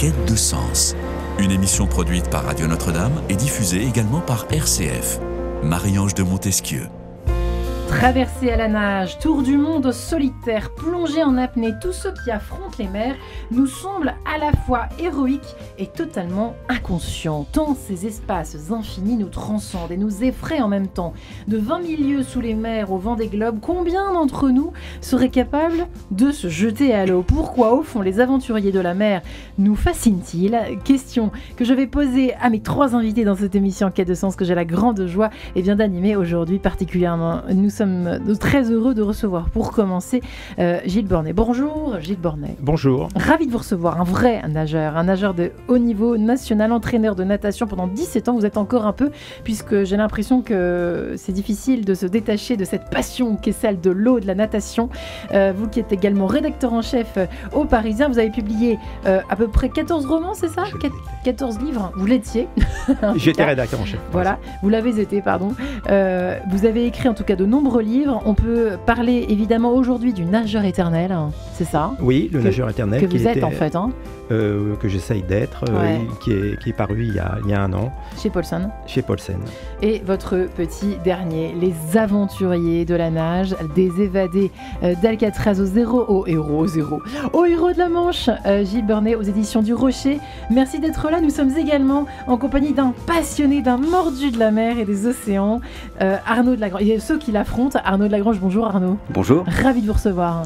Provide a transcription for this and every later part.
quête de sens. Une émission produite par Radio Notre-Dame et diffusée également par RCF. Marie-Ange de Montesquieu. Traversée à la nage, tour du monde solitaire, plongée en apnée, tous ceux qui affrontent les mers nous semblent à la fois héroïques et totalement inconscients. Tant ces espaces infinis nous transcendent et nous effraient en même temps. De 20 000 lieues sous les mers au vent des globes, combien d'entre nous seraient capables de se jeter à l'eau? Pourquoi, au fond, les aventuriers de la mer nous fascinent-ils? Question que je vais poser à mes trois invités dans cette émission Quête de sens que j'ai la grande joie d'animer aujourd'hui particulièrement. Nous sommes très heureux de recevoir, pour commencer, Gilles Bornet. Bonjour Gilles Bornet. Bonjour. Ravi de vous recevoir, un vrai nageur, un nageur de haut niveau national, entraîneur de natation pendant 17 ans. Vous êtes encore un peu, puisque j'ai l'impression que c'est difficile de se détacher de cette passion qu'est celle de l'eau, de la natation. Vous qui êtes également rédacteur en chef au Parisien, vous avez publié à peu près 14 romans, c'est ça? 14 livres, vous l'étiez. J'étais rédacteur en chef. Voilà, vous l'avez été, pardon. Vous avez écrit en tout cas de nombreux livres. On peut parler évidemment aujourd'hui du nageur éternel, c'est ça? Oui, le nageur éternel. Que vous êtes en fait. Que j'essaye d'être, ouais. qui est paru il y a un an. Chez Paulsen. Chez Paulsen. Et votre petit dernier, Les aventuriers de la nage, des évadés d'Alcatraz au héros de la Manche, Gilles Bornet aux éditions du Rocher. Merci d'être là. Nous sommes également en compagnie d'un passionné, d'un mordu de la mer et des océans, Arnaud de Lagrange. Il y a ceux qui l'affrontent. Arnaud de Lagrange, bonjour Arnaud. Bonjour. Ravi de vous recevoir.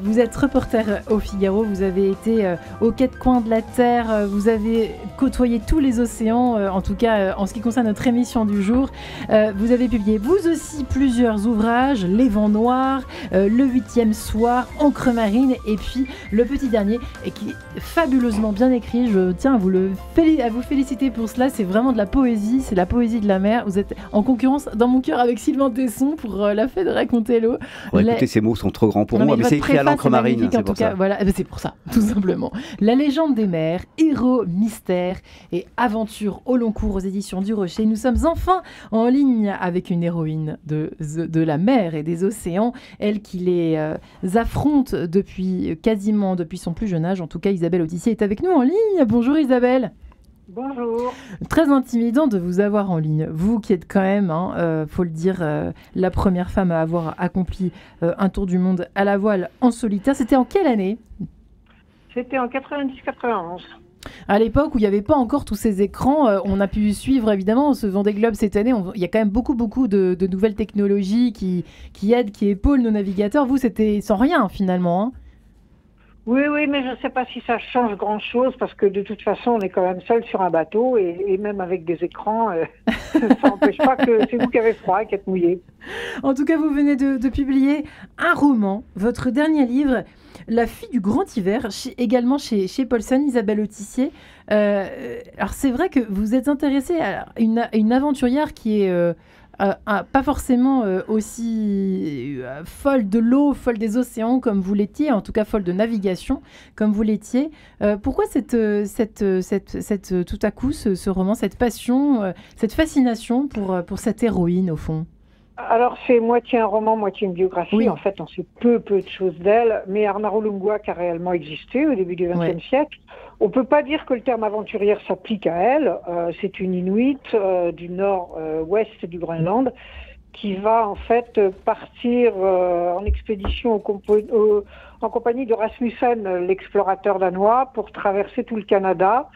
Vous êtes reporter au Figaro, vous avez été aux quatre coins de la Terre, vous avez côtoyé tous les océans, en tout cas en ce qui concerne notre émission du jour. Vous avez publié vous aussi plusieurs ouvrages, Les Vents Noirs, Le 8e Soir, Encre Marine et puis le petit dernier, et qui est fabuleusement bien écrit. Je tiens à vous féliciter pour cela. C'est vraiment de la poésie, c'est la poésie de la mer. Vous êtes en concurrence dans mon cœur avec Sylvain Tesson pour la fête de raconter l'eau. Écoutez, ces mots sont trop grands pour moi, mais c'est écrit à l'encre marine, c'est pour ça. Voilà, c'est pour ça, tout simplement. La légende des mers, héros, mystère et aventure au long cours aux éditions du Rocher. Nous sommes enfin en ligne avec une héroïne de la mer et des océans, elle qui les affronte quasiment depuis son plus jeune âge. En tout cas, Isabelle Autissier est avec nous en ligne. Bonjour Isabelle. Bonjour. Très intimidant de vous avoir en ligne. Vous qui êtes quand même, faut le dire, la première femme à avoir accompli un tour du monde à la voile en solitaire. C'était en quelle année ? C'était en 90-91. À l'époque où il n'y avait pas encore tous ces écrans, on a pu suivre évidemment ce Vendée Globe cette année. Il y a quand même beaucoup de nouvelles technologies qui aident, qui épaulent nos navigateurs. Vous, c'était sans rien finalement, hein. Oui, mais je ne sais pas si ça change grand-chose parce que de toute façon, on est quand même seul sur un bateau et même avec des écrans, ça n'empêche pas que c'est vous qui avez froid et qui êtes mouillé. En tout cas, vous venez de publier un roman, votre dernier livre, La fille du grand hiver, également chez Paulsen, Isabelle Autissier. Alors c'est vrai que vous êtes intéressée à une aventurière qui est pas forcément aussi folle de l'eau, folle des océans comme vous l'étiez, en tout cas folle de navigation comme vous l'étiez. Pourquoi tout à coup ce roman, cette passion, cette fascination pour cette héroïne au fond? Alors c'est moitié un roman, moitié une biographie. Oui. En fait, on sait peu de choses d'elle, mais Arnaro Lunguac a réellement existé au début du XXe siècle. On ne peut pas dire que le terme aventurière s'applique à elle. C'est une Inuit du nord-ouest du Groenland qui va en fait partir en expédition en compagnie de Rasmussen, l'explorateur danois, pour traverser tout le Canada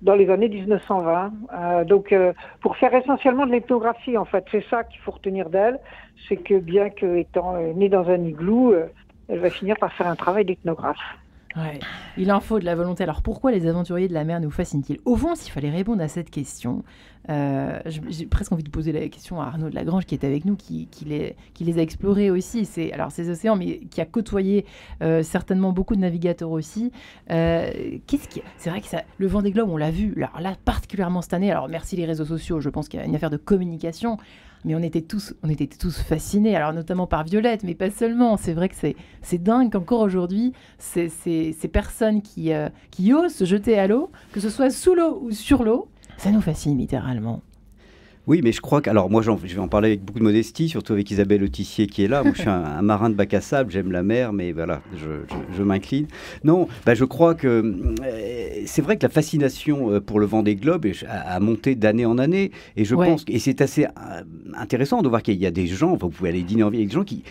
dans les années 1920. Donc pour faire essentiellement de l'ethnographie en fait, c'est ça qu'il faut retenir d'elle, c'est que bien qu'étant née dans un igloo, elle va finir par faire un travail d'ethnographe. Ouais. Il en faut de la volonté. Alors pourquoi les aventuriers de la mer nous fascinent-ils? Au fond, s'il fallait répondre à cette question, j'ai presque envie de poser la question à Arnaud de Lagrange qui est avec nous, qui les a explorés aussi, ces océans, mais qui a côtoyé certainement beaucoup de navigateurs aussi. C'est vrai que le Vendée Globe, on l'a vu, alors là particulièrement cette année, alors merci les réseaux sociaux, je pense qu'il y a une affaire de communication, mais on était tous fascinés, alors notamment par Violette, mais pas seulement. C'est vrai que c'est dingue qu'encore aujourd'hui, ces personnes qui osent se jeter à l'eau, que ce soit sous l'eau ou sur l'eau, ça nous fascine littéralement. Oui, mais je crois que... Alors moi, je vais en parler avec beaucoup de modestie, surtout avec Isabelle Autissier qui est là. Moi, je suis un marin de bac à sable, j'aime la mer, mais voilà, je m'incline. Non, je crois que... c'est vrai que la fascination pour le Vendée Globe a monté d'année en année. Et je pense... Et c'est assez intéressant de voir qu'il y a des gens, vous pouvez aller dîner en ville avec des gens qui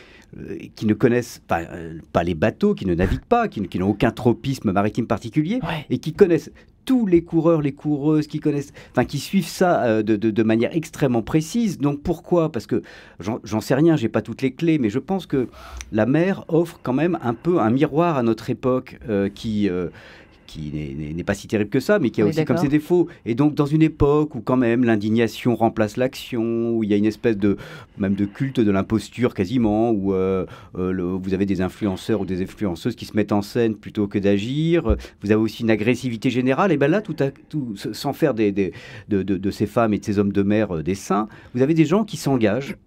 ne connaissent pas les bateaux, qui ne naviguent pas, qui n'ont aucun tropisme maritime particulier, et qui connaissent tous les coureurs, les coureuses, qui suivent ça de manière extrêmement précise. Donc pourquoi ? Parce que j'en sais rien, j'ai pas toutes les clés, mais je pense que la mer offre quand même un peu un miroir à notre époque qui n'est pas si terrible que ça, mais qui a aussi comme ses défauts. Et donc, dans une époque où quand même l'indignation remplace l'action, où il y a une espèce même de culte de l'imposture quasiment, où vous avez des influenceurs ou des influenceuses qui se mettent en scène plutôt que d'agir. Vous avez aussi une agressivité générale. Et bien là, tout sans faire de ces femmes et de ces hommes de mer des saints, vous avez des gens qui s'engagent,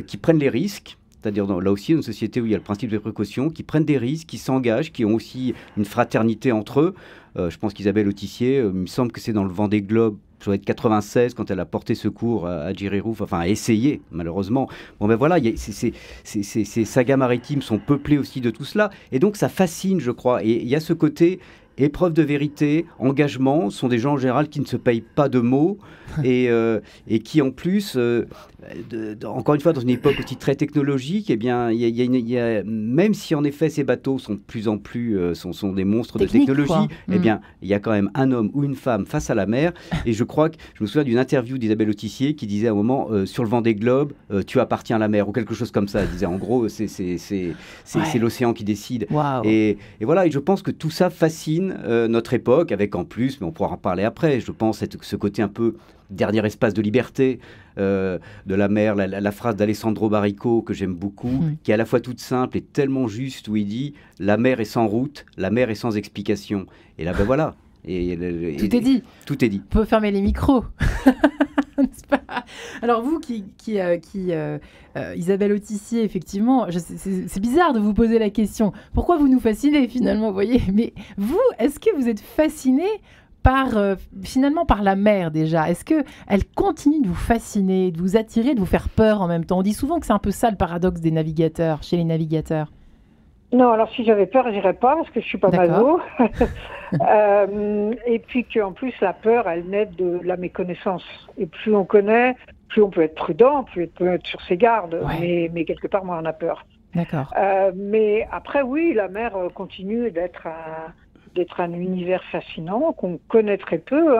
qui prennent les risques. C'est-à-dire là aussi une société où il y a le principe de précaution, qui prennent des risques, qui s'engagent, qui ont aussi une fraternité entre eux. Je pense qu'Isabelle Autissier, il me semble que c'est dans le Vendée Globe, ça doit être 96, quand elle a porté secours à Girerouf, a essayé, malheureusement. Bon voilà, ces sagas maritimes sont peuplées aussi de tout cela. Et donc ça fascine, je crois. Et il y a ce côté... Épreuve de vérité, engagement, sont des gens en général qui ne se payent pas de mots et qui en plus, encore une fois, dans une époque aussi très technologique, eh bien, même si en effet ces bateaux sont de plus en plus sont des monstres de technologie, eh bien, il y a quand même un homme ou une femme face à la mer. Et je crois que je me souviens d'une interview d'Isabelle Autissier qui disait à un moment sur le Vendée Globe, tu appartiens à la mer ou quelque chose comme ça. Elle disait en gros, c'est l'océan qui décide. Wow. Et voilà, et je pense que tout ça fascine notre époque, avec en plus, mais on pourra en parler après, je pense, ce côté un peu dernier espace de liberté de la mer, la phrase d'Alessandro Baricco que j'aime beaucoup, qui est à la fois toute simple et tellement juste, où il dit « La mer est sans route, la mer est sans explication ». Et là, voilà. Tout est dit. Tout est dit. On peut fermer les micros. N'est-ce pas ? Alors vous Isabelle Autissier, effectivement, c'est bizarre de vous poser la question. Pourquoi vous nous fascinez finalement, vous voyez ? Mais vous, est-ce que vous êtes fasciné finalement par la mer déjà ? Est-ce qu'elle continue de vous fasciner, de vous attirer, de vous faire peur en même temps ? On dit souvent que c'est un peu ça le paradoxe des navigateurs, chez les navigateurs. Non, alors si j'avais peur, j'irais pas parce que je suis pas maso. Et puis qu'en plus, la peur, elle naît de la méconnaissance. Et plus on connaît, plus on peut être prudent, plus on peut être sur ses gardes. Ouais. Mais quelque part, moi, on a peur. D'accord. Mais après, oui, la mer continue d'être un univers fascinant qu'on connaît très peu.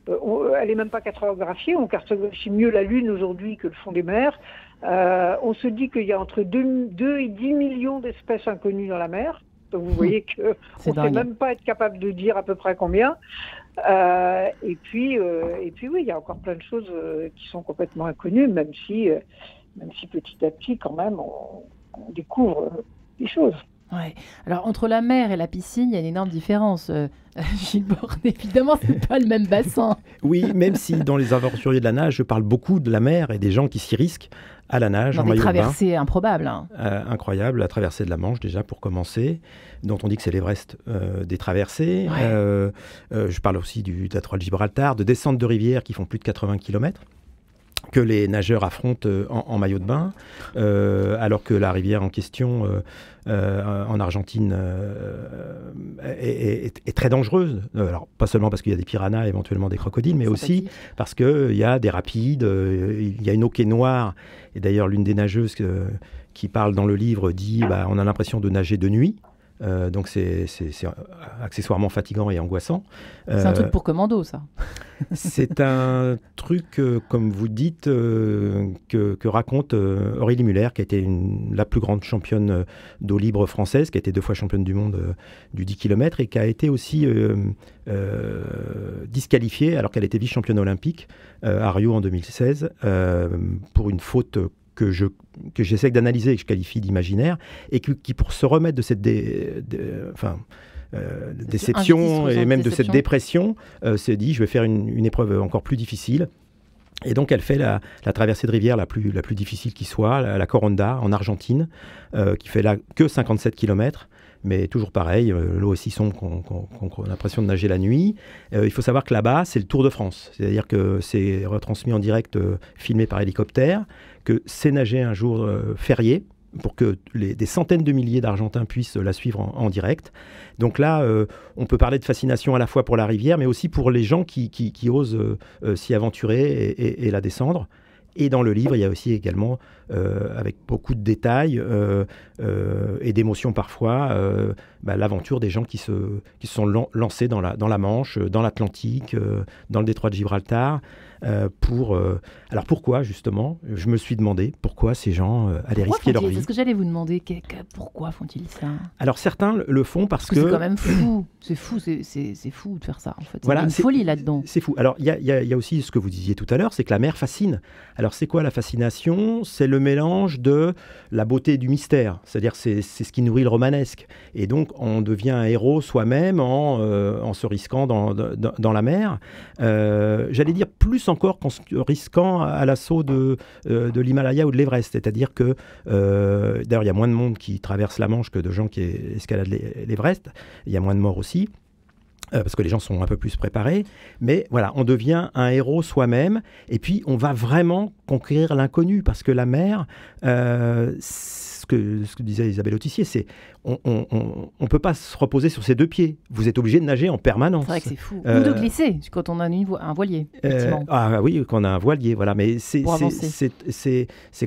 Elle n'est même pas cartographiée. On cartographie mieux la Lune aujourd'hui que le fond des mers. On se dit qu'il y a entre 2 et 10 millions d'espèces inconnues dans la mer. Donc vous voyez qu'on ne sait même pas être capable de dire à peu près combien. Et puis oui, il y a encore plein de choses qui sont complètement inconnues, même si petit à petit, quand même, on découvre des choses. Ouais. Alors, entre la mer et la piscine, il y a une énorme différence. Gilles Borne, évidemment, ce n'est pas le même bassin. Oui, même si dans les aventuriers de la nage, je parle beaucoup de la mer et des gens qui s'y risquent à la nage, en maillot de bain. Des traversées improbables. Incroyable, la traversée de la Manche, déjà, pour commencer, dont on dit que c'est l'Everest des traversées. Ouais. Je parle aussi du détroit de Gibraltar, de descentes de rivières qui font plus de 80 km. Que les nageurs affrontent en maillot de bain, alors que la rivière en question en Argentine est très dangereuse. Alors, pas seulement parce qu'il y a des piranhas, éventuellement des crocodiles, mais aussi parce qu'il y a des rapides, il y a une eau qui est noire. Et d'ailleurs, l'une des nageuses qui parle dans le livre dit on a l'impression de nager de nuit. Donc c'est accessoirement fatigant et angoissant. C'est un truc pour commando, ça. C'est un truc, comme vous dites, que raconte Aurélie Muller, qui a été la plus grande championne d'eau libre française, qui a été 2 fois championne du monde du 10 km et qui a été aussi disqualifiée, alors qu'elle était vice-championne olympique à Rio en 2016, pour une faute que j'essaie d'analyser et que je qualifie d'imaginaire, et qui pour se remettre de cette déception et même de cette dépression, s'est dit, je vais faire une épreuve encore plus difficile. Et donc elle fait la traversée de rivière la plus difficile qui soit, la Coronda en Argentine, qui fait là que 57 km, mais toujours pareil, l'eau est si sombre qu'on a l'impression de nager la nuit. Il faut savoir que là-bas, c'est le Tour de France, c'est-à-dire que c'est retransmis en direct, filmé par hélicoptère, que c'est nager un jour férié, pour que des centaines de milliers d'Argentins puissent la suivre en direct. Donc là, on peut parler de fascination à la fois pour la rivière, mais aussi pour les gens qui osent s'y aventurer et la descendre. Et dans le livre, il y a aussi également, avec beaucoup de détails et d'émotions parfois, l'aventure des gens qui se sont lancés dans la Manche, dans l'Atlantique, dans le détroit de Gibraltar. Alors pourquoi, justement, je me suis demandé pourquoi ces gens allaient risquer leur vie. C'est ce que j'allais vous demander. Pourquoi font-ils ça? Alors certains le font parce que... C'est quand même fou. C'est fou de faire ça, en fait. Voilà, il y a une folie là-dedans. C'est fou. Alors il y a aussi ce que vous disiez tout à l'heure, c'est que la mer fascine. Alors c'est quoi la fascination? C'est le mélange de la beauté et du mystère. C'est-à-dire c'est ce qui nourrit le romanesque. Et donc on devient un héros soi-même en se risquant dans la mer. J'allais dire plus encore qu'en se risquant à l'assaut de l'Himalaya ou de l'Everest. C'est-à-dire que, d'ailleurs, il y a moins de monde qui traverse la Manche que de gens qui escaladent l'Everest. Il y a moins de morts aussi, parce que les gens sont un peu plus préparés. Mais voilà, on devient un héros soi-même. Et puis, on va vraiment conquérir l'inconnu, parce que la mer... Ce que disait Isabelle Autissier, c'est on ne peut pas se reposer sur ses deux pieds. Vous êtes obligé de nager en permanence. C'est vrai que c'est fou. Ou de glisser, quand on a un voilier, effectivement. Oui, quand on a un voilier, voilà. Mais c'est quand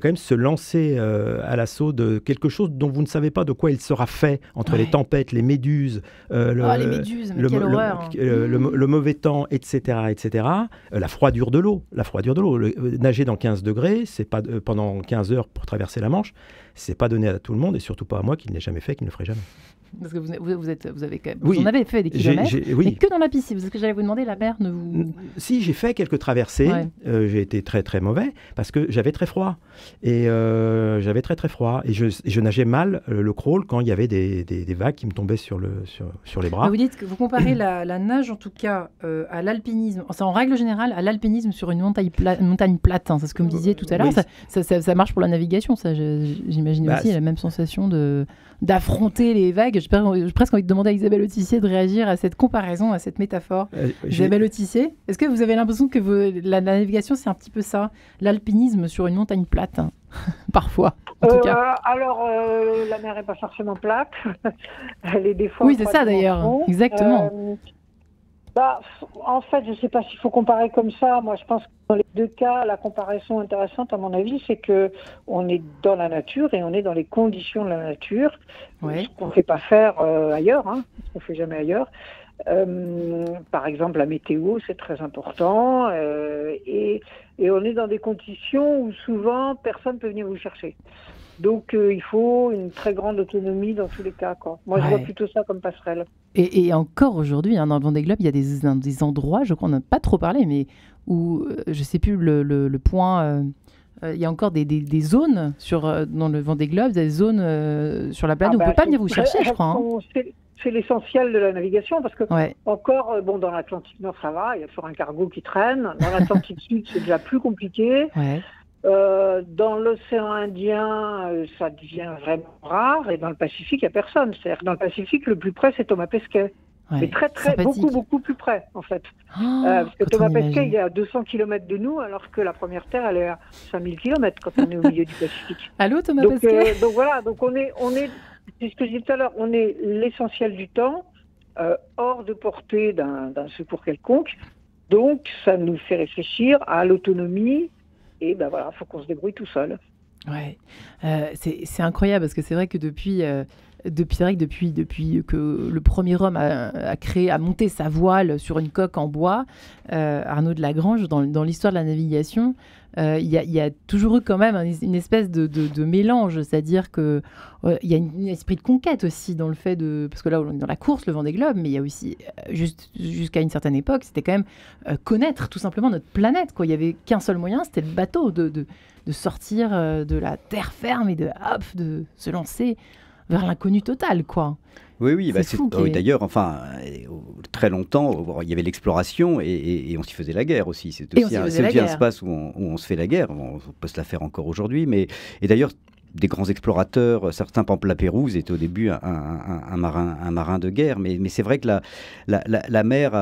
même se lancer à l'assaut de quelque chose dont vous ne savez pas de quoi il sera fait, entre les tempêtes, les méduses, les méduses, mais quelle horreur. Le mauvais temps, etc. La froidure de l'eau. Nager dans 15 degrés, c'est pas pendant 15 heures pour traverser la Manche, c'est pas donné à tout le monde, et surtout pas à moi qui ne l'ai jamais fait, qui ne le ferai jamais. Parce que vous avez quand même, vous en avez fait des kilomètres, mais que dans la piscine. Parce que j'allais vous demander, la mer ne vous... Si, j'ai fait quelques traversées. J'ai été très très mauvais parce que j'avais très froid. Et je nageais mal le crawl quand il y avait des vagues qui me tombaient sur les bras. Vous dites que vous comparez la nage en tout cas à l'alpinisme, en règle générale, à l'alpinisme sur une montagne plate. Hein, c'est ce que vous me disiez tout à l'heure. Ça marche pour la navigation, ça. J'imagine aussi la même sensation d'affronter les vagues. J'ai presque envie de demander à Isabelle Autissier de réagir à cette comparaison, à cette métaphore. Isabelle Autissier, est-ce que vous avez l'impression que la navigation, c'est un petit peu ça, l'alpinisme sur une montagne plate, hein, parfois, en tout cas. Alors, la mer n'est pas forcément plate. Elle est des fois... Oui, c'est ça d'ailleurs, exactement. En fait, je ne sais pas s'il faut comparer comme ça. Moi, je pense que dans les deux cas, la comparaison intéressante, à mon avis, c'est qu'on est dans la nature et on est dans les conditions de la nature, ce qu'on ne fait pas faire ailleurs, ce qu'on ne fait jamais ailleurs. Par exemple, la météo, c'est très important. Et on est dans des conditions où souvent, personne ne peut venir vous chercher. Donc, il faut une très grande autonomie dans tous les cas, quoi. Moi, je vois plutôt ça comme passerelle. Et encore aujourd'hui, dans le Vendée Globe, il y a des endroits, je crois, on n'a pas trop parlé, mais où, je ne sais plus le point... il y a encore des zones dans le Vendée Globe, des zones sur la planète où on ne peut pas venir vous chercher, je crois. C'est l'essentiel de la navigation, parce que encore, dans l'Atlantique Nord, ça va, il y a toujours un cargo qui traîne. Dans l'Atlantique Sud, c'est déjà plus compliqué. Dans l'océan Indien, ça devient vraiment rare, et dans le Pacifique, il n'y a personne. C'est-à-dire que dans le Pacifique, le plus près, c'est Thomas Pesquet. Mais beaucoup plus près, en fait. Parce que Thomas Pesquet, il est à 200 km de nous, alors que la première Terre, elle est à 5000 km quand on est au milieu du Pacifique. Allô, Thomas Pesquet. Donc voilà, on est, c'est ce que je disais tout à l'heure, on est l'essentiel du temps, hors de portée d'un secours quelconque. Donc, ça nous fait réfléchir à l'autonomie. Et voilà, il faut qu'on se débrouille tout seul. Ouais, c'est incroyable parce que c'est vrai que depuis que le premier homme a monté sa voile sur une coque en bois, Arnaud de Lagrange, dans l'histoire de la navigation, il y a toujours eu quand même une espèce de mélange, c'est-à-dire que il y a un esprit de conquête aussi dans le fait parce que là on est dans la course, le Vendée Globe, mais il y a aussi jusqu'à une certaine époque, c'était quand même connaître tout simplement notre planète, quoi. Il y avait qu'un seul moyen, c'était le bateau, de sortir de la terre ferme et de se lancer vers l'inconnu total, quoi. Oui, d'ailleurs, très longtemps, il y avait l'exploration et on s'y faisait la guerre aussi. C'est aussi un espace où on se fait la guerre. On peut se la faire encore aujourd'hui. Et d'ailleurs, des grands explorateurs. Certains, par exemple, la Pérouse était au début un marin de guerre. Mais c'est vrai que la mer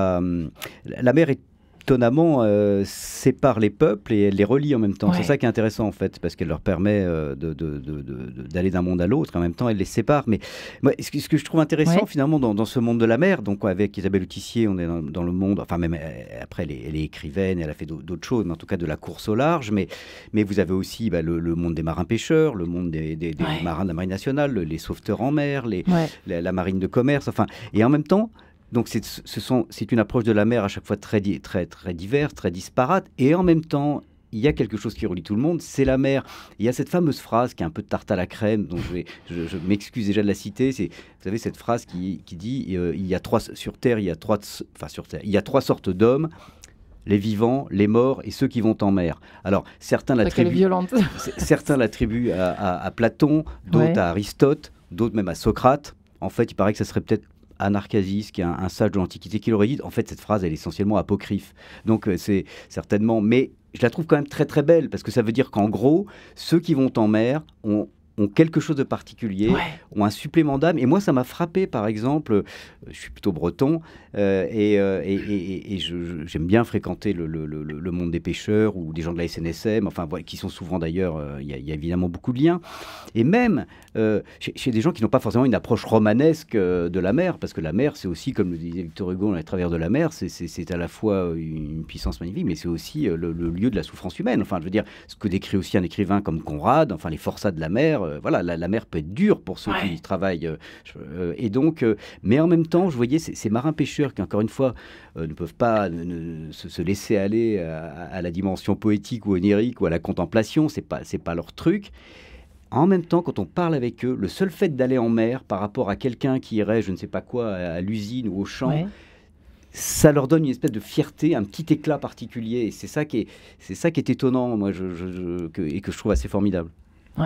est étonnamment sépare les peuples et elle les relie en même temps. Ouais. C'est ça qui est intéressant en fait, parce qu'elle leur permet d'aller d'un monde à l'autre, en même temps elle les sépare. Mais moi, ce que je trouve intéressant finalement dans ce monde de la mer, donc avec Isabelle Autissier, on est dans le monde, enfin même après elle est écrivaine, elle a fait d'autres choses, mais en tout cas de la course au large, mais vous avez aussi le monde des marins-pêcheurs, le monde des marins de la marine nationale, les sauveteurs en mer, la marine de commerce, enfin, et en même temps, donc c'est une approche de la mer à chaque fois très diverse, très disparate, et en même temps, il y a quelque chose qui relie tout le monde, c'est la mer. Il y a cette fameuse phrase qui est un peu de tarte à la crème, donc je m'excuse déjà de la citer, c'est, vous savez, cette phrase qui dit il y a trois sortes d'hommes, les vivants, les morts et ceux qui vont en mer. Alors, certains l'attribuent à Platon, d'autres à Aristote, d'autres même à Socrate. En fait, il paraît que ça serait peut-être Anarchasis, qui est un sage de l'Antiquité, qui l'aurait dit. En fait, cette phrase, elle est essentiellement apocryphe. Donc, c'est certainement... Mais je la trouve quand même très, très belle, parce que ça veut dire qu'en gros, ceux qui vont en mer ont quelque chose de particulier, ont un supplément d'âme. Et moi, ça m'a frappé, par exemple, je suis plutôt breton, et j'aime bien fréquenter le monde des pêcheurs ou des gens de la SNSM, enfin, qui sont souvent d'ailleurs, il y a évidemment beaucoup de liens. Et même chez des gens qui n'ont pas forcément une approche romanesque de la mer, parce que la mer, c'est aussi, comme le disait Victor Hugo dans Les Travers de la mer, c'est à la fois une puissance magnifique, mais c'est aussi le lieu de la souffrance humaine. Enfin, je veux dire, ce que décrit aussi un écrivain comme Conrad, enfin, les forçats de la mer, voilà, la mer peut être dure pour ceux qui y travaillent. Et donc, mais en même temps, je voyais ces marins-pêcheurs qui, encore une fois, ne peuvent pas se laisser aller à la dimension poétique ou onirique ou à la contemplation, c'est pas leur truc. En même temps, quand on parle avec eux, le seul fait d'aller en mer par rapport à quelqu'un qui irait, je ne sais pas quoi, à l'usine ou au champ, ça leur donne une espèce de fierté, un petit éclat particulier. Et c'est ça qui est étonnant, moi, et que je trouve assez formidable.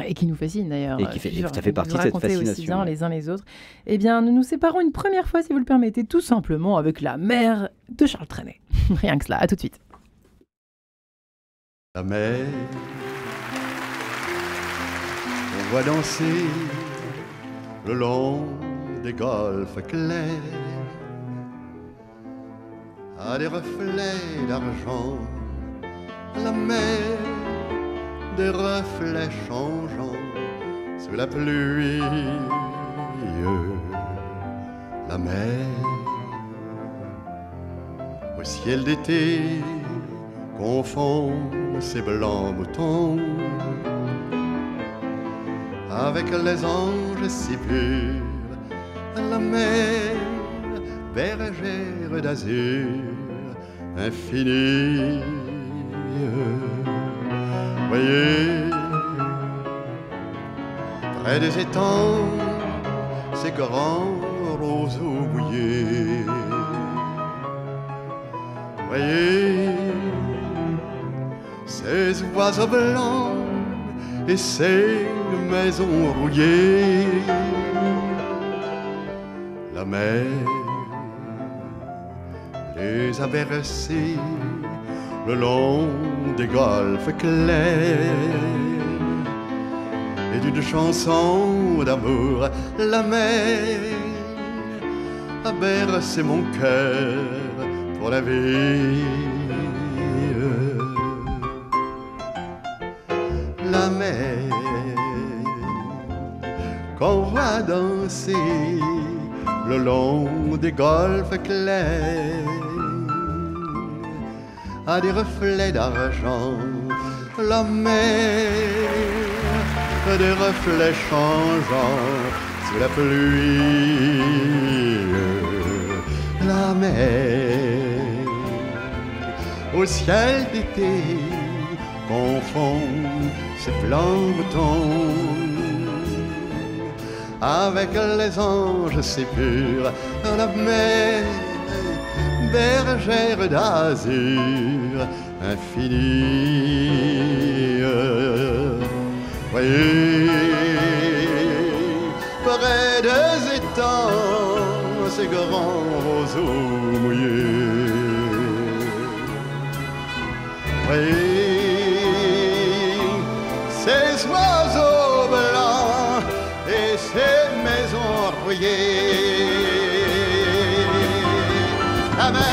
Et qui nous fascine d'ailleurs. Et ça fait partie de cette fascination. Aussi bien les uns les autres. Eh bien, nous nous séparons une première fois, si vous le permettez, tout simplement avec la mer de Charles Trenet. Rien que cela, à tout de suite. La mer, on voit danser le long des golfes clairs, à des reflets d'argent. La mer, des reflets changeants sous la pluie. La mer, au ciel d'été, confond ses blancs moutons avec les anges si purs. La mer, bergère d'azur infinie. Voyez, près des étangs, ces grands roseaux mouillés. Voyez, ces oiseaux blancs et ces maisons rouillées. La mer les a bercés le long des golfes clairs, et d'une chanson d'amour, la mer a bercé mon cœur pour la vie. La mer qu'on voit danser le long des golfes clairs, à des reflets d'argent. La mer, des reflets changeants sous la pluie. La mer, au ciel d'été, confond ses blancs moutons avec les anges si purs. La mer, bergère d'azur infinie. Voyez, près des étangs, ces grands roseaux mouillés. Voyez, ces oiseaux blancs brouillés. La mer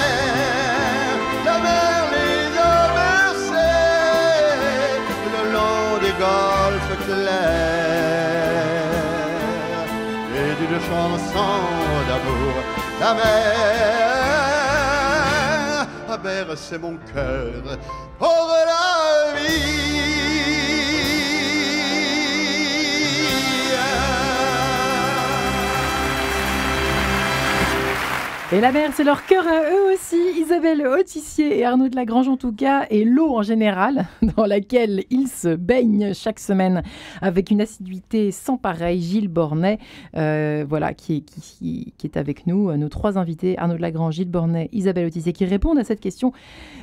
les a bercés le long des golfes clairs. Et d'une chanson d'amour, la mer a bercé mon cœur pour la vie. Et la mer, c'est leur cœur à eux aussi. Isabelle Autissier et Arnaud de Lagrange en tout cas, et l'eau en général, dans laquelle ils se baignent chaque semaine avec une assiduité sans pareil. Gilles Bornet, voilà, qui est avec nous, nos trois invités, Arnaud de Lagrange, Gilles Bornet, Isabelle Autissier, qui répondent à cette question.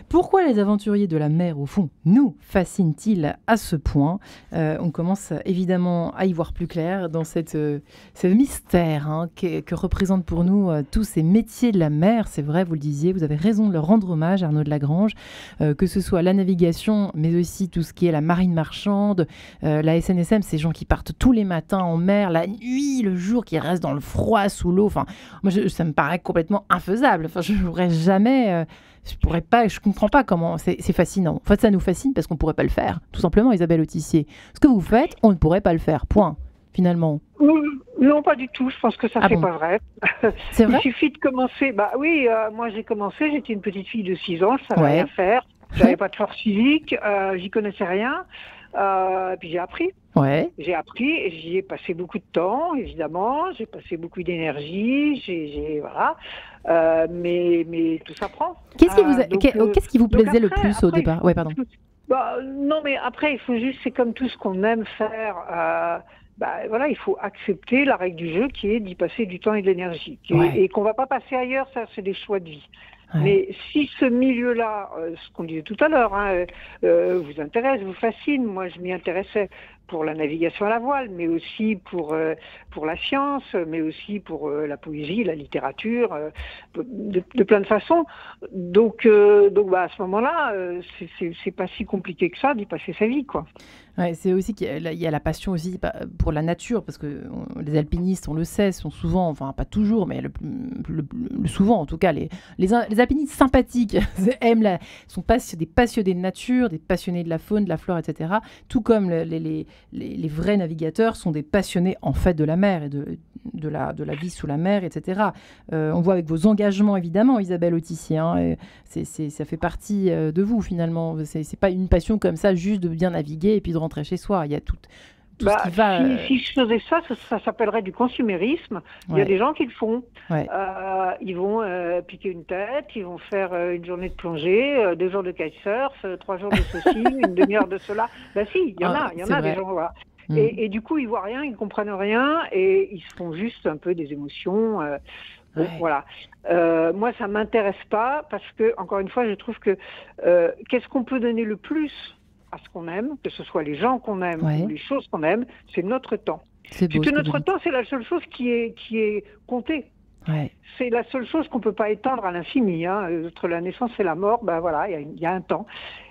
Pourquoi les aventuriers de la mer, au fond, nous fascinent-ils à ce point ? On commence évidemment à y voir plus clair dans ce mystère que représentent pour nous tous ces métiers de la mer. C'est vrai, vous le disiez, vous avez raison de leur rendre hommage, Arnaud de Lagrange, que ce soit la navigation, mais aussi tout ce qui est la marine marchande, la SNSM, ces gens qui partent tous les matins en mer, la nuit, le jour, qui restent dans le froid, sous l'eau. Enfin, moi, ça me paraît complètement infaisable. Enfin, je ne pourrais jamais... je comprends pas comment, c'est fascinant. En fait, ça nous fascine parce qu'on ne pourrait pas le faire, tout simplement, Isabelle Autissier. Ce que vous faites, on ne pourrait pas le faire, point, finalement. Non, pas du tout, je pense que ça c'est pas vrai. C'est vrai ? Il suffit de commencer, oui, moi j'ai commencé, j'étais une petite fille de 6 ans, je savais rien faire, j'avais pas de force physique, j'y connaissais rien, puis j'ai appris. Ouais. J'ai appris et j'y ai passé beaucoup de temps, évidemment. J'ai passé beaucoup d'énergie. Voilà. Mais tout s'apprend. Qu'est-ce qui vous plaisait le plus au départ ? Ouais, pardon. Non, mais après, il faut juste, c'est comme tout ce qu'on aime faire. Voilà, il faut accepter la règle du jeu qui est d'y passer du temps et de l'énergie. Et qu'on va pas passer ailleurs, ça, c'est des choix de vie. Ouais. Mais si ce milieu-là, ce qu'on disait tout à l'heure, vous intéresse, vous fascine, moi je m'y intéressais pour la navigation à la voile, mais aussi pour la science, mais aussi pour la poésie, la littérature, de plein de façons. Donc à ce moment-là, c'est pas si compliqué que ça d'y passer sa vie, quoi. Ouais, c'est aussi qu'il y a la passion aussi pour la nature, parce que les alpinistes, on le sait, sont souvent, enfin pas toujours, mais le souvent en tout cas, les alpinistes sympathiques sont des passionnés de nature, des passionnés de la faune, de la flore, etc. Tout comme les vrais navigateurs sont des passionnés en fait de la mer et de la vie sous la mer, etc. On voit avec vos engagements évidemment, Isabelle Autissier, ça fait partie de vous finalement. C'est pas une passion comme ça, juste de bien naviguer et puis de rentrer chez soi. Il y a tout ce qui va... Si je faisais ça s'appellerait du consumérisme. Il y a des gens qui le font. Ouais. Ils vont piquer une tête, ils vont faire une journée de plongée, 2 jours de kitesurf, 3 jours de ceci, une demi-heure de cela. Si, il y en a des gens, voilà. Et du coup, ils voient rien, ils comprennent rien, et ils se font juste un peu des émotions. Voilà. Moi, ça m'intéresse pas parce que, encore une fois, je trouve que qu'est-ce qu'on peut donner le plus à ce qu'on aime, que ce soit les gens qu'on aime ou les choses qu'on aime, c'est notre temps. Notre temps, c'est la seule chose qui est comptée. Ouais. C'est la seule chose qu'on peut pas étendre à l'infini. Entre la naissance et la mort, voilà, il y a un temps.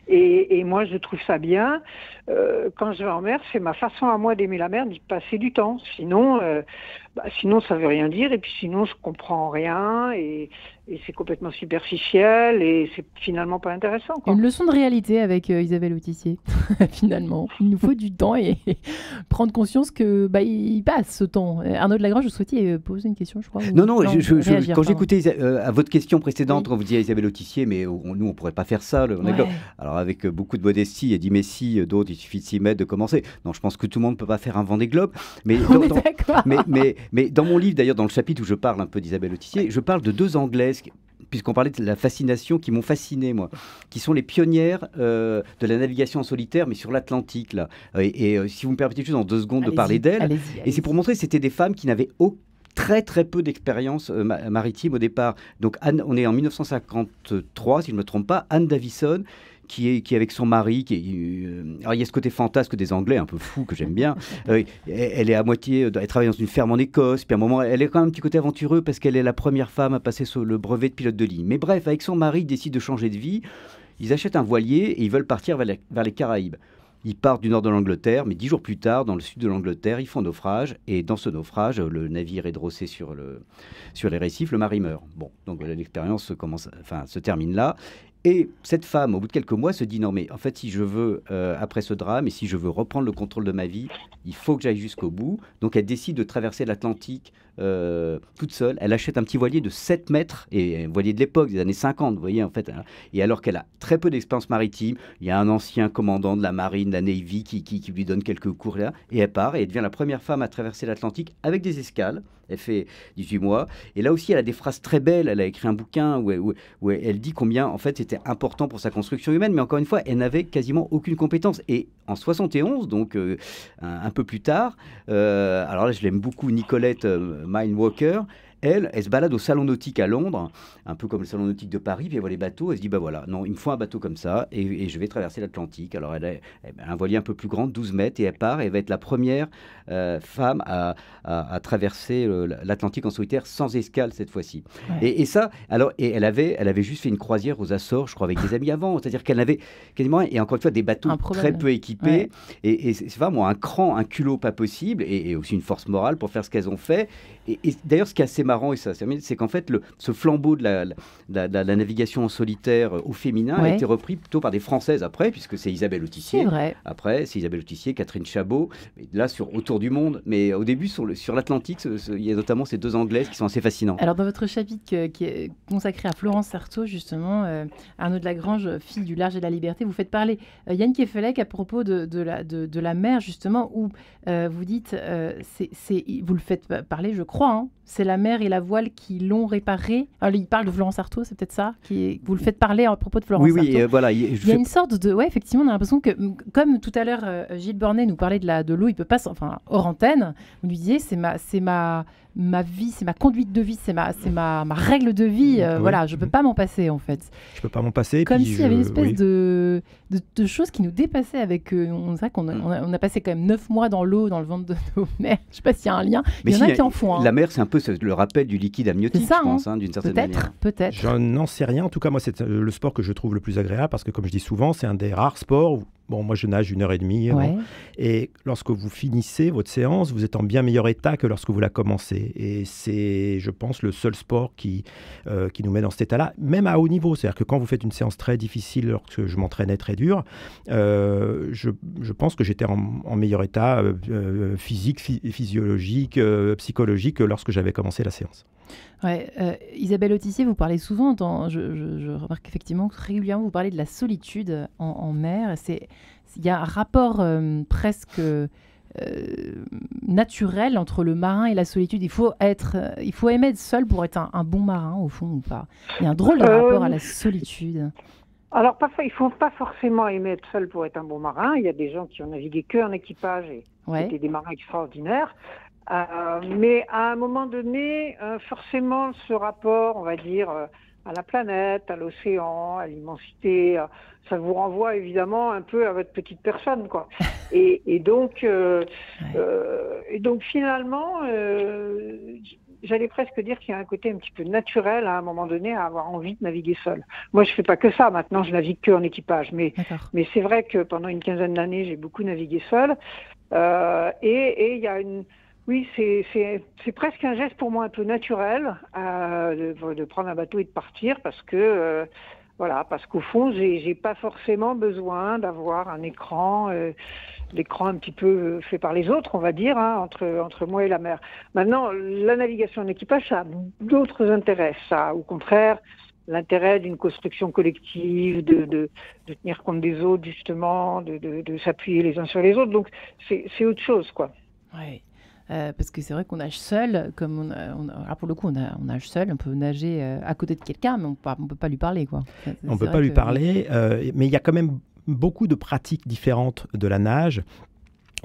Et moi, je trouve ça bien. Quand je vais en mer, c'est ma façon à moi d'aimer la mer, d'y passer du temps. Sinon, ça veut rien dire. Et puis sinon, je comprends rien. Et c'est complètement superficiel. Et c'est finalement pas intéressant, quoi. Une leçon de réalité avec Isabelle Autissier, finalement. Il nous faut du temps et prendre conscience que il passe ce temps. Arnaud de Lagrange, vous souhaitiez poser une question, je crois. Non, quand j'écoutais à votre question précédente, quand vous disiez Isabelle Autissier, mais nous, on pourrait pas faire ça. Alors, avec beaucoup de modestie, Eddie Messi, d'autres, il suffit de s'y mettre, de commencer. Non, je pense que tout le monde ne peut pas faire un Vendée Globe. Mais dans mon livre, d'ailleurs, dans le chapitre où je parle un peu d'Isabelle Autissier, je parle de 2 Anglaises, puisqu'on parlait de la fascination, qui m'ont fasciné, moi, qui sont les pionnières de la navigation en solitaire, mais sur l'Atlantique, là. Et si vous me permettez juste en 2 secondes de parler d'elles. Allez-y. Et c'est pour montrer que c'était des femmes qui n'avaient très très peu d'expérience maritime au départ. Donc on est en 1953, si je ne me trompe pas, Anne Davison, qui est avec son mari, alors il y a ce côté fantasque des Anglais, un peu fou, que j'aime bien. Elle est à moitié, elle travaille dans une ferme en Écosse, puis à un moment, elle est quand même un petit côté aventureux parce qu'elle est la première femme à passer sur le brevet de pilote de ligne. Mais bref, avec son mari, ils décident de changer de vie. Ils achètent un voilier et ils veulent partir vers les Caraïbes. Ils partent du nord de l'Angleterre, mais 10 jours plus tard, dans le sud de l'Angleterre, ils font naufrage. Et dans ce naufrage, le navire est drossé sur les récifs, le mari meurt. Bon, donc l'expérience se termine là. Et cette femme, au bout de quelques mois, se dit non mais en fait si je veux, après ce drame, et si je veux reprendre le contrôle de ma vie, il faut que j'aille jusqu'au bout. Donc elle décide de traverser l'Atlantique toute seule. Elle achète un petit voilier de 7 mètres, et un voilier de l'époque, des années 50, vous voyez en fait. Hein. Et alors qu'elle a très peu d'expérience maritime, il y a un ancien commandant de la marine, de la Navy, qui lui donne quelques cours là, et elle part, et elle devient la première femme à traverser l'Atlantique avec des escales. Elle fait 18 mois. Et là aussi, elle a des phrases très belles. Elle a écrit un bouquin où elle dit combien, en fait, c'était important pour sa construction humaine. Mais encore une fois, elle n'avait quasiment aucune compétence. Et en 71, donc un peu plus tard, alors là, je l'aime beaucoup, Nicolette Mindwalker. Elle se balade au salon nautique à Londres, un peu comme le salon nautique de Paris, puis elle voit les bateaux, elle se dit, bah voilà, non, il me faut un bateau comme ça, et je vais traverser l'Atlantique. Alors elle a un voilier un peu plus grand, 12 mètres, et elle part, et elle va être la première femme à traverser l'Atlantique en solitaire, sans escale cette fois-ci. Ouais. Et ça, alors, et elle avait juste fait une croisière aux Açores, je crois, avec des amis avant, c'est-à-dire qu'elle avait quasiment, et encore une fois, des bateaux très peu équipés, et c'est vraiment un cran, un culot pas possible, et aussi une force morale pour faire ce qu'elles ont fait. Et d'ailleurs, ce qui est assez marrant, et ça, c'est qu'en fait, ce flambeau de la navigation en solitaire au féminin a été repris plutôt par des Françaises après, puisque c'est Isabelle Autissier. C'est vrai. Après, c'est Isabelle Autissier, Catherine Chabot, là, autour du monde. Mais au début, sur l'Atlantique, il y a notamment ces 2 Anglaises qui sont assez fascinantes. Alors, dans votre chapitre qui est consacré à Florence Cerceau, justement, Arnaud de Lagrange, fille du large et de la liberté, vous faites parler Yann Kefelec à propos de la mer, justement, où vous dites, vous le faites parler, je crois, hein, c'est la mer et la voile qui l'ont réparé. Alors, il parle de Florence Artaud, c'est peut-être ça vous le faites parler à propos de Florence Artaud. Oui, voilà. Il y a une sorte de... Oui, effectivement, on a l'impression que, comme tout à l'heure, Gilles Bornet nous parlait de l'eau, il peut pas... Enfin, hors antenne, vous lui disiez, c'est ma vie, c'est ma conduite de vie, c'est ma règle de vie. Voilà, je peux pas m'en passer, en fait. Je peux pas m'en passer. Comme s'il y avait une espèce de choses qui nous dépassaient avec... on dirait qu'on a passé quand même 9 mois dans l'eau, dans le ventre de nos mères. Je sais pas s'il y a un lien. Mais il y en a qui en font. Hein. La mer, c'est un peu le rappel du liquide amniotique, ça, je pense, d'une certaine manière. Peut-être. Je n'en sais rien. En tout cas, moi, c'est le sport que je trouve le plus agréable parce que, comme je dis souvent, c'est un des rares sports où, bon, moi, je nage 1h30. Ouais. Et lorsque vous finissez votre séance, vous êtes en bien meilleur état que lorsque vous la commencez. Et c'est, je pense, le seul sport qui nous met dans cet état-là, même à haut niveau. C'est-à-dire que quand vous faites une séance très difficile, lorsque je m'entraînais très dur, je pense que j'étais en meilleur état physique, physiologique, psychologique que lorsque j'avais commencé la séance. Ouais, Isabelle Autissier, vous parlez souvent, je remarque effectivement que régulièrement vous parlez de la solitude en mer. Il y a un rapport presque naturel entre le marin et la solitude. Il faut aimer être seul pour être un bon marin, au fond, ou pas. Il y a un drôle de rapport à la solitude. Alors, il ne faut pas forcément aimer être seul pour être un bon marin. Il y a des gens qui ont navigué qu'en équipage et qui étaient des marins extraordinaires. Mais à un moment donné, forcément, ce rapport, on va dire, à la planète, à l'océan, à l'immensité, ça vous renvoie évidemment un peu à votre petite personne, quoi. Et donc finalement, j'allais presque dire qu'il y a un côté un petit peu naturel à un moment donné à avoir envie de naviguer seul. Moi, je fais pas que ça. Maintenant, je navigue que en équipage. Mais c'est vrai que pendant une quinzaine d'années, j'ai beaucoup navigué seul. Et il y a une... Oui, c'est presque un geste pour moi un peu naturel de prendre un bateau et de partir parce qu'au fond, j'ai pas forcément besoin d'avoir un écran, l'écran un petit peu fait par les autres, on va dire, hein, entre moi et la mer. Maintenant, la navigation en équipage, ça a d'autres intérêts. Ça a au contraire l'intérêt d'une construction collective, de tenir compte des autres, justement, de s'appuyer les uns sur les autres. Donc, c'est autre chose, quoi. Ouais. Parce que c'est vrai qu'on nage seul, comme alors pour le coup on nage seul, on peut nager à côté de quelqu'un, mais on peut pas lui parler, quoi. On peut pas lui parler, mais il y a quand même beaucoup de pratiques différentes de la nage.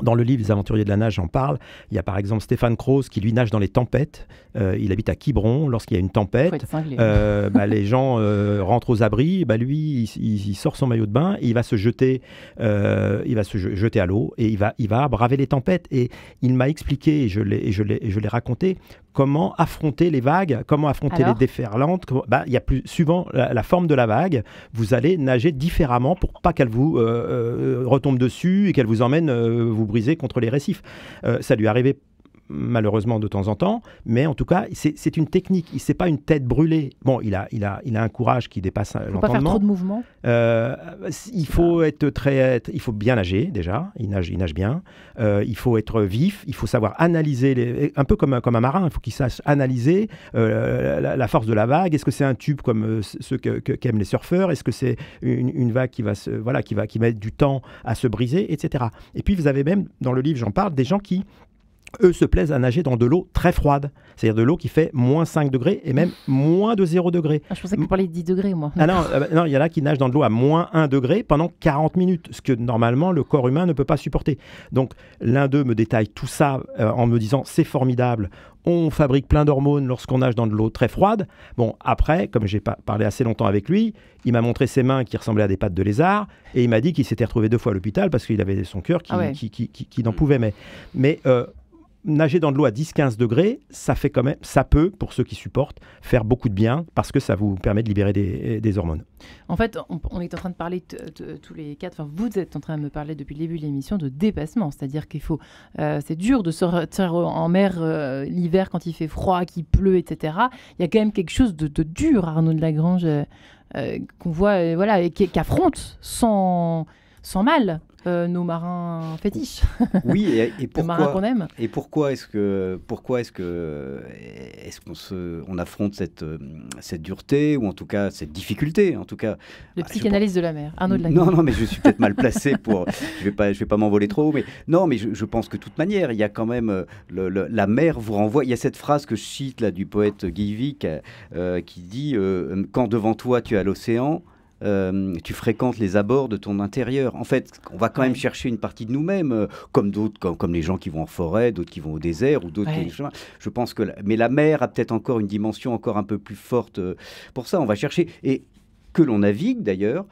Dans le livre Les Aventuriers de la nage, j'en parle. Il y a par exemple Stéphane Croze qui lui nage dans les tempêtes. Il habite à Quiberon. Lorsqu'il y a une tempête, les gens rentrent aux abris. Lui, il sort son maillot de bain et il va se jeter à l'eau et il va braver les tempêtes. Et il m'a expliqué, et je l'ai raconté, comment affronter les vagues, comment affronter les déferlantes. Il y a suivant la forme de la vague, vous allez nager différemment pour pas qu'elle vous retombe dessus et qu'elle vous emmène vous briser contre les récifs. Ça lui arrivait malheureusement de temps en temps, mais en tout cas, c'est une technique. C'est pas une tête brûlée. Bon, il a un courage qui dépasse l'entendement. Faut pas faire trop de mouvements. Il faut il faut bien nager déjà. Il nage bien. Il faut être vif. Il faut savoir analyser un peu comme un marin. Il faut qu'il sache analyser la force de la vague. Est-ce que c'est un tube comme ceux qu'aiment les surfeurs? Est-ce que c'est une vague qui va mettre du temps à se briser, etc. Et puis vous avez même dans le livre, j'en parle, des gens qui eux se plaisent à nager dans de l'eau très froide, c'est-à-dire de l'eau qui fait moins 5 degrés et même moins de 0 degré. Je pensais que vous parliez de 10 degrés, moi. Ah non, il y en a qui nagent dans de l'eau à moins 1 degré pendant 40 minutes, ce que normalement le corps humain ne peut pas supporter. Donc l'un d'eux me détaille tout ça en me disant c'est formidable, on fabrique plein d'hormones lorsqu'on nage dans de l'eau très froide. Bon, après, comme j'ai parlé assez longtemps avec lui, il m'a montré ses mains qui ressemblaient à des pattes de lézard et il m'a dit qu'il s'était retrouvé 2 fois à l'hôpital parce qu'il avait son cœur qui n'en pouvait. Mais nager dans de l'eau à 10-15 degrés, ça peut, pour ceux qui supportent, faire beaucoup de bien parce que ça vous permet de libérer des hormones. En fait, on est en train de parler tous les quatre, enfin vous êtes en train de me parler depuis le début de l'émission de dépassement, c'est-à-dire qu'il faut, c'est dur de sortir en mer l'hiver quand il fait froid, qu'il pleut, etc. Il y a quand même quelque chose de dur, Arnaud de Lagrange, qu'on voit, et qui affronte sans mal. Nos marins fétiches. Oui, et pourquoi, le marin qu'on aime. Et pourquoi est-ce qu'on affronte cette dureté, ou en tout cas cette difficulté, en tout cas. Le psychanalyste de la mer, Arnaud de Lagrange. Non, mais je suis peut-être mal placé pour. Je vais pas m'envoler trop, mais non, mais je pense que de toute manière, il y a quand même la mer vous renvoie. Il y a cette phrase que je cite là du poète Guy Vic qui dit quand devant toi tu as l'océan. Tu fréquentes les abords de ton intérieur. En fait, on va quand même chercher une partie de nous-mêmes, comme d'autres, comme les gens qui vont en forêt, d'autres qui vont au désert, ou d'autres qui... Je pense que... Mais la mer a peut-être encore une dimension encore un peu plus forte. Pour ça, on va chercher. Et que l'on navigue, d'ailleurs,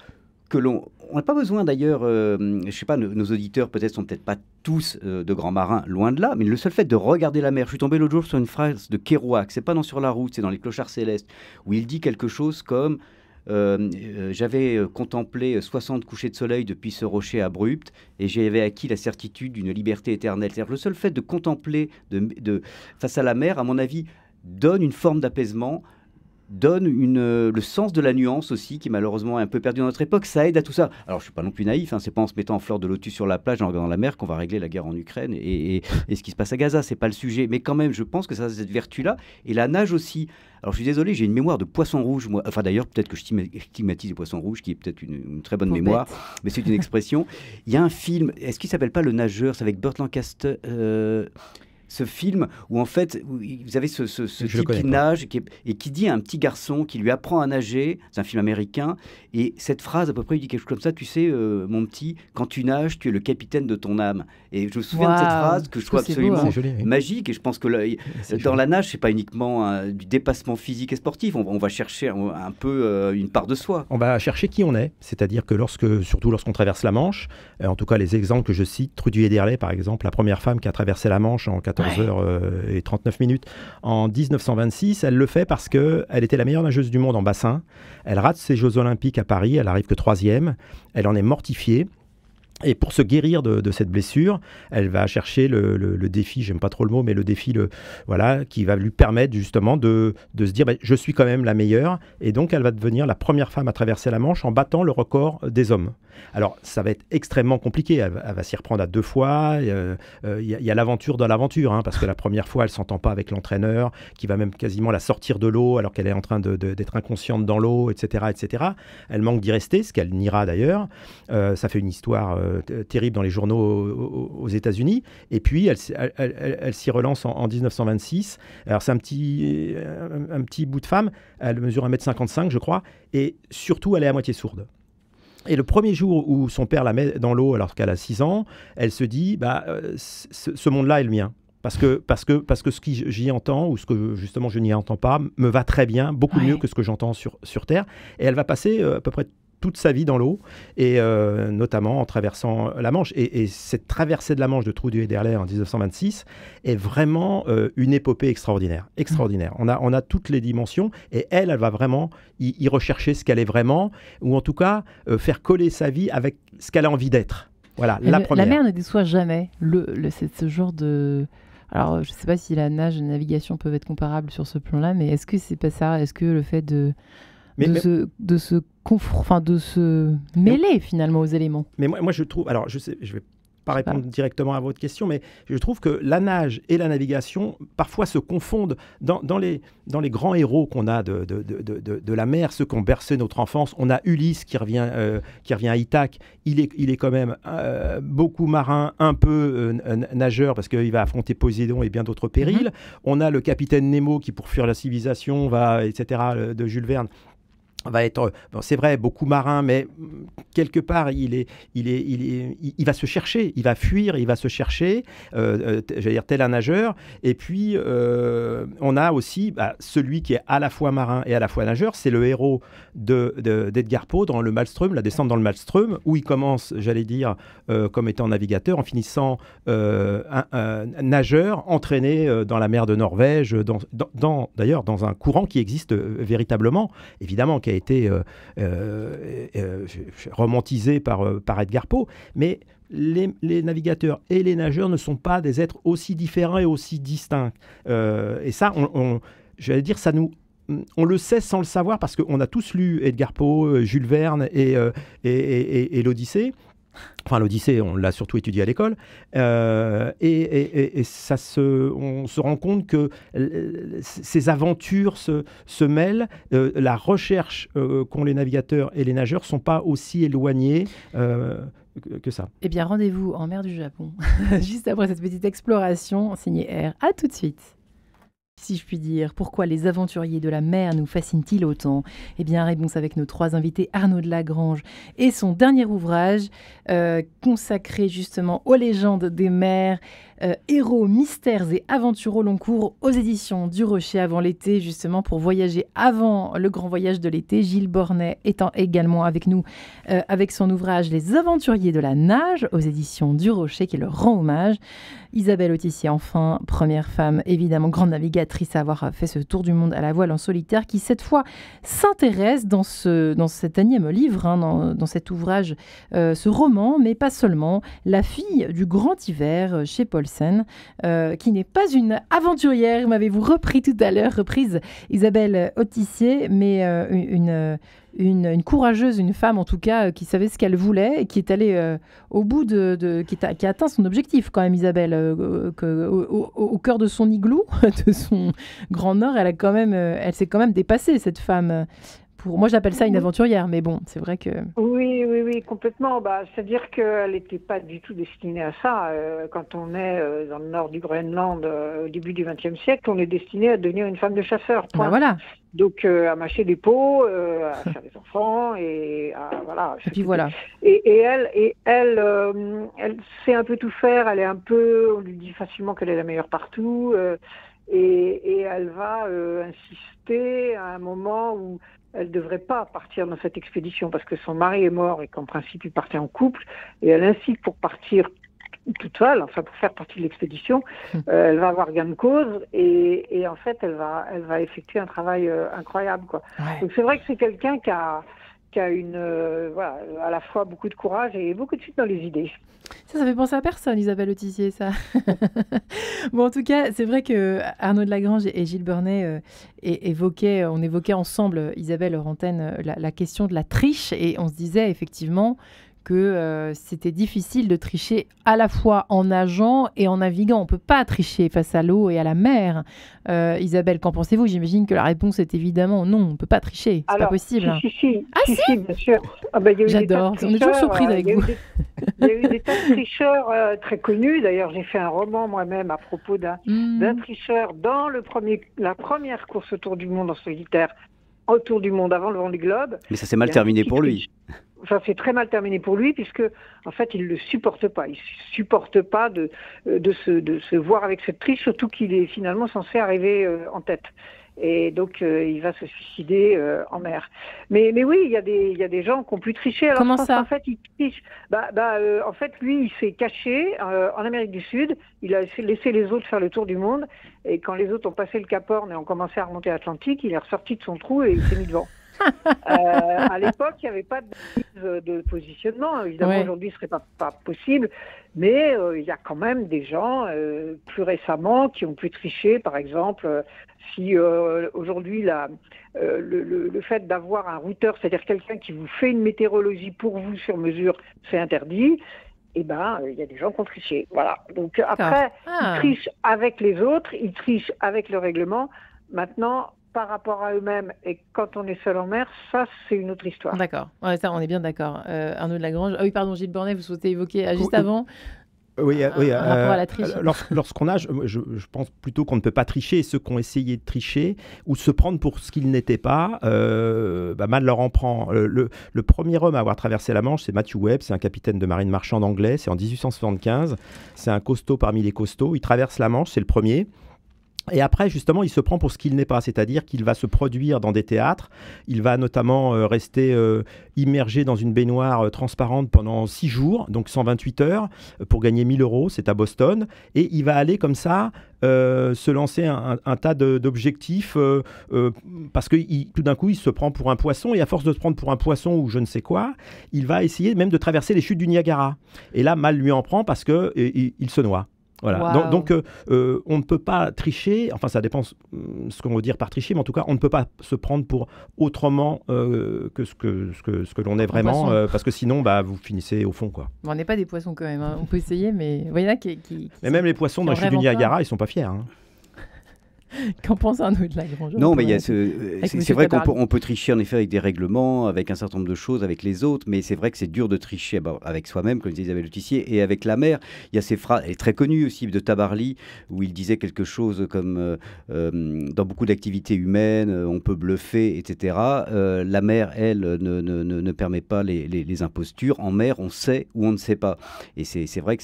on n'a pas besoin, d'ailleurs... je sais pas, nos auditeurs, peut-être, sont peut-être pas tous de grands marins, loin de là, mais le seul fait de regarder la mer... Je suis tombé l'autre jour sur une phrase de Kerouac, c'est pas dans Sur la route, c'est dans Les Clochards Célestes, où il dit quelque chose comme... j'avais contemplé 60 couchers de soleil depuis ce rocher abrupt et j'avais acquis la certitude d'une liberté éternelle. C'est-à-dire le seul fait de contempler face à la mer, à mon avis, donne une forme d'apaisement, donne le sens de la nuance aussi, qui malheureusement est un peu perdu dans notre époque. Ça aide à tout ça. Alors, je ne suis pas non plus naïf, c'est pas en se mettant en fleur de lotus sur la plage, en regardant la mer, qu'on va régler la guerre en Ukraine et ce qui se passe à Gaza. C'est pas le sujet. Mais quand même, je pense que ça a cette vertu-là. Et la nage aussi. Alors, je suis désolé, j'ai une mémoire de poisson rouge, moi. Enfin, d'ailleurs, peut-être que je stigmatise les poissons rouges, qui est peut-être une très bonne mémoire, mais c'est une expression. Il y a un film, est-ce qu'il s'appelle pas Le Nageur? C'est avec Burt Lancaster... ce film où en fait vous avez ce type qui nage et qui dit à un petit garçon qui lui apprend à nager, c'est un film américain, et cette phrase à peu près il dit quelque chose comme ça, tu sais mon petit, quand tu nages tu es le capitaine de ton âme, et je me souviens de cette phrase que je trouve absolument magique, et je pense que dans la nage c'est pas uniquement du dépassement physique et sportif, on va chercher un peu une part de soi. On va chercher qui on est, c'est-à-dire que surtout lorsqu'on traverse la Manche, en tout cas les exemples que je cite, Trudy Ederle par exemple, la première femme qui a traversé la Manche en 14h39 en 1926, elle le fait parce qu'elle était la meilleure nageuse du monde en bassin. Elle rate ses Jeux Olympiques à Paris, elle arrive que 3e, elle en est mortifiée. Et pour se guérir de cette blessure, elle va chercher le défi, j'aime pas trop le mot, mais le défi qui va lui permettre justement de se dire je suis quand même la meilleure, et donc elle va devenir la première femme à traverser la Manche en battant le record des hommes. Alors ça va être extrêmement compliqué, elle va s'y reprendre à 2 fois, il y a l'aventure dans l'aventure, parce que la première fois elle s'entend pas avec l'entraîneur, qui va même quasiment la sortir de l'eau alors qu'elle est en train d'être inconsciente dans l'eau, etc., etc. Elle manque d'y rester, ce qu'elle niera d'ailleurs, ça fait une histoire terrible dans les journaux aux États-Unis, et puis elle s'y relance en 1926. Alors c'est un petit bout de femme, elle mesure 1m55 je crois, et surtout elle est à moitié sourde. Et le premier jour où son père la met dans l'eau alors qu'elle a 6 ans, elle se dit ce monde-là est le mien. Parce que ce que j'y entends, ou ce que justement je n'y entends pas, me va très bien, beaucoup mieux que ce que j'entends sur Terre. Et elle va passer à peu près toute sa vie dans l'eau, et notamment en traversant la Manche. Et cette traversée de la Manche de Trude Hederler en 1926 est vraiment une épopée extraordinaire. On a toutes les dimensions, et elle va vraiment y rechercher ce qu'elle est vraiment, ou en tout cas faire coller sa vie avec ce qu'elle a envie d'être. Voilà, la première. La mer ne déçoit jamais. C'est ce genre de... Alors, je ne sais pas si la nage et la navigation peuvent être comparables sur ce plan-là, mais est-ce que c'est pas ça? Est-ce que le fait de se mêler finalement aux éléments? Mais moi je trouve... Alors, je vais pas répondre directement à votre question, mais je trouve que la nage et la navigation parfois se confondent dans les grands héros qu'on a de la mer, ceux qui ont bercé notre enfance. On a Ulysse qui revient à Ithaque. Il est quand même beaucoup marin, un peu nageur, parce qu'il va affronter Poséidon et bien d'autres périls. On a le capitaine Nemo qui, pour fuir la civilisation, etc., de Jules Verne, va être, c'est vrai, beaucoup marin, mais quelque part, il va se chercher, il va fuir, il va se chercher, j'allais dire tel un nageur. Et puis, on a aussi celui qui est à la fois marin et à la fois nageur, c'est le héros d'Edgar Poe dans le Maelstrom, la descente dans le Maelstrom, où il commence, j'allais dire, comme étant navigateur, en finissant nageur, entraîné dans la mer de Norvège, d'ailleurs dans un courant qui existe véritablement, évidemment, qui a été romantisé par Edgar Poe, mais les navigateurs et les nageurs ne sont pas des êtres aussi différents et aussi distincts. Et ça, j'allais dire, on le sait sans le savoir, parce qu'on a tous lu Edgar Poe, Jules Verne et l'Odyssée. Enfin, l'Odyssée, on l'a surtout étudié à l'école. Et on se rend compte que ces aventures se mêlent. La recherche qu'ont les navigateurs et les nageurs ne sont pas aussi éloignées que ça. Eh bien, rendez-vous en mer du Japon, juste après cette petite exploration signée R. À tout de suite. Si je puis dire, pourquoi les aventuriers de la mer nous fascinent-ils autant? Eh bien, réponse avec nos 3 invités, Arnaud de Lagrange et son dernier ouvrage consacré justement aux légendes des mers, héros, mystères et aventures au long cours, aux éditions du Rocher avant l'été, justement pour voyager avant le grand voyage de l'été. Gilles Bornet étant également avec nous avec son ouvrage Les aventuriers de la nage aux éditions du Rocher, qui leur rend hommage. Isabelle Autissier, enfin, première femme, évidemment, grande navigatrice à avoir fait ce tour du monde à la voile en solitaire, qui cette fois s'intéresse dans cet énième livre, dans cet ouvrage, ce roman, mais pas seulement, La fille du grand hiver, chez Paulsen, qui n'est pas une aventurière, m'avez-vous repris tout à l'heure, reprise Isabelle Autissier, mais une courageuse, une femme en tout cas, qui savait ce qu'elle voulait et qui est allée au bout qui a atteint son objectif quand même, Isabelle, au cœur de son igloo, de son Grand Nord, elle s'est quand même dépassée, cette femme. Moi, j'appelle ça une aventurière, mais bon, c'est vrai que... Oui, complètement. C'est-à-dire qu'elle n'était pas du tout destinée à ça. Quand on est dans le nord du Groenland au début du XXe siècle, on est destiné à devenir une femme de chasseur. Voilà. Donc, à mâcher des peaux, à faire des enfants, et voilà. Et puis voilà. Et elle sait un peu tout faire. Elle est un peu... On lui dit facilement qu'elle est la meilleure partout. Et elle va insister à un moment où elle ne devrait pas partir dans cette expédition parce que son mari est mort et qu'en principe il partait en couple, et elle insiste pour partir toute seule, enfin pour faire partie de l'expédition. Elle va avoir gain de cause, et en fait elle va effectuer un travail incroyable, quoi. Ouais. Donc c'est vrai que c'est quelqu'un qui a à la fois beaucoup de courage et beaucoup de suite dans les idées. Ça fait penser à personne, Isabelle Autissier, ça. Bon, en tout cas, c'est vrai que Arnaud de Lagrange et Gilles Bornet on évoquait ensemble, Isabelle hors antenne, la question de la triche, et on se disait effectivement que c'était difficile de tricher à la fois en nageant et en naviguant. On ne peut pas tricher face à l'eau et à la mer. Isabelle, qu'en pensez-vous? J'imagine que la réponse est évidemment non, on ne peut pas tricher. C'est pas possible. Si, bien sûr. J'adore. On est toujours surprise avec vous. Il y a eu des tas de tricheurs très connus. D'ailleurs, j'ai fait un roman moi-même à propos d'un tricheur dans la première course autour du monde en solitaire, autour du monde avant le Vendée Globe. Mais ça s'est mal terminé pour lui. Ça s'est très mal terminé pour lui, puisque en fait il le supporte pas. Il supporte pas de se voir avec cette triche, surtout qu'il est finalement censé arriver en tête. Et donc, il va se suicider en mer. Mais oui, il y a des gens qui ont pu tricher. Alors, Comment ça? En fait, il triche. En fait, lui, il s'est caché en Amérique du Sud. Il a laissé les autres faire le tour du monde. Et quand les autres ont passé le Cap Horn et ont commencé à remonter l'Atlantique, il est ressorti de son trou et il s'est mis devant. À l'époque, il n'y avait pas de positionnement. Évidemment, aujourd'hui, ce ne serait pas possible. Mais il y a quand même des gens, plus récemment, qui ont pu tricher. Par exemple, si aujourd'hui, le fait d'avoir un routeur, c'est-à-dire quelqu'un qui vous fait une météorologie pour vous sur mesure, c'est interdit. Eh ben, il y a des gens qui ont triché. Voilà. Donc après, ils trichent avec les autres, ils trichent avec le règlement. Maintenant, par rapport à eux-mêmes et quand on est seul en mer, ça, c'est une autre histoire. D'accord. Ouais, ça, on est bien d'accord. Arnaud de Lagrange. Ah oui, pardon, Gilles Bornet, vous souhaitez évoquer juste avant Oui, un rapport à la triche. Lorsqu'on a, je pense plutôt qu'on ne peut pas tricher, et ceux qui ont essayé de tricher ou se prendre pour ce qu'ils n'étaient pas, mal leur en prend. Le premier homme à avoir traversé la Manche, c'est Matthew Webb, c'est un capitaine de marine marchande anglais, c'est en 1875, c'est un costaud parmi les costauds, il traverse la Manche, c'est le premier. Et après, justement, il se prend pour ce qu'il n'est pas, c'est-à-dire qu'il va se produire dans des théâtres, il va notamment rester immergé dans une baignoire transparente pendant 6 jours, donc 128 heures, pour gagner 1 000 €, c'est à Boston, et il va aller comme ça se lancer un tas d'objectifs, parce que tout d'un coup, il se prend pour un poisson, et à force de se prendre pour un poisson ou je ne sais quoi, il va essayer même de traverser les chutes du Niagara. Et là, mal lui en prend parce qu'il se noie. Voilà. Wow. Donc on ne peut pas tricher, enfin ça dépend ce qu'on veut dire par tricher, mais en tout cas on ne peut pas se prendre pour autrement que ce que l'on est vraiment, parce que sinon vous finissez au fond, quoi. Bon, on n'est pas des poissons quand même, hein. On peut essayer, mais il y en a qui mais même les poissons dans le chute du Niagara, ils sont pas fiers, hein. Qu'en pense Arnaud de Lagrange? Non, mais c'est vrai qu'on peut tricher en effet avec des règlements, avec un certain nombre de choses, avec les autres, mais c'est vrai que c'est dur de tricher avec soi-même, comme disait Isabelle Autissier, et avec la mer. Il y a ces phrases, elle est très connue aussi, de Tabarly, où il disait quelque chose comme dans beaucoup d'activités humaines, on peut bluffer, etc. La mer, elle, ne permet pas les impostures. En mer, on sait ou on ne sait pas. Et c'est vrai que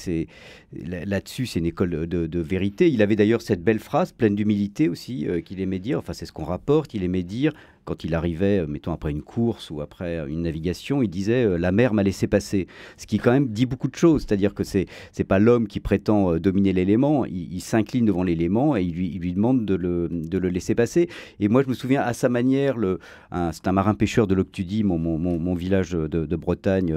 là-dessus, c'est une école de vérité. Il avait d'ailleurs cette belle phrase, pleine d'humilité aussi, qu'il aimait dire, enfin c'est ce qu'on rapporte, il aimait dire, quand il arrivait, mettons après une course ou après une navigation, il disait la mer m'a laissé passer. Ce qui quand même dit beaucoup de choses, c'est-à-dire que c'est pas l'homme qui prétend dominer l'élément, il s'incline devant l'élément et il lui demande de le laisser passer. Et moi je me souviens à sa manière, c'est un marin pêcheur de Loctudie, mon village de Bretagne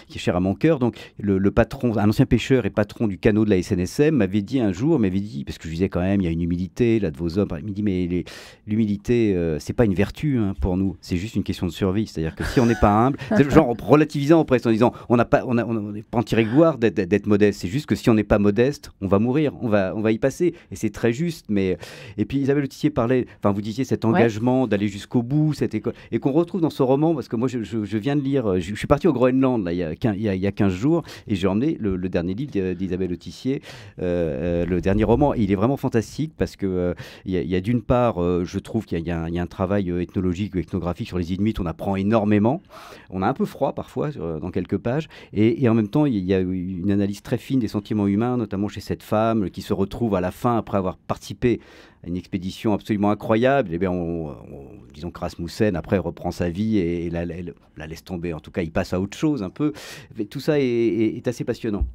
qui est cher à mon cœur. Donc le patron, un ancien pêcheur et patron du canot de la SNSM m'avait dit un jour, parce que je lui disais quand même il y a une humilité là de vos hommes, il me dit mais l'humilité c'est pas une vertu pour nous, c'est juste une question de survie. C'est-à-dire que si on n'est pas humble, c'est genre relativisant presque en disant on n'est pas en tiré gloire d'être modeste. C'est juste que si on n'est pas modeste, on va mourir, on va y passer. Et c'est très juste. Mais et puis Isabelle Autissier parlait, enfin vous disiez cet engagement d'aller jusqu'au bout, cette école, et qu'on retrouve dans ce roman parce que moi je viens de lire, je suis parti au Groenland là, il y a 15 jours et j'ai emmené le dernier livre d'Isabelle Autissier, le dernier roman. Et il est vraiment fantastique parce que il y a d'une part, je trouve qu'il y a un travail ethnologique ou ethnographique sur les Inuits, on apprend énormément. On a un peu froid parfois dans quelques pages, et en même temps, il y a une analyse très fine des sentiments humains, notamment chez cette femme qui se retrouve à la fin, après avoir participé à une expédition absolument incroyable. Et bien, disons que Rasmussen, après, reprend sa vie et la laisse tomber. En tout cas, il passe à autre chose un peu. Mais tout ça est assez passionnant.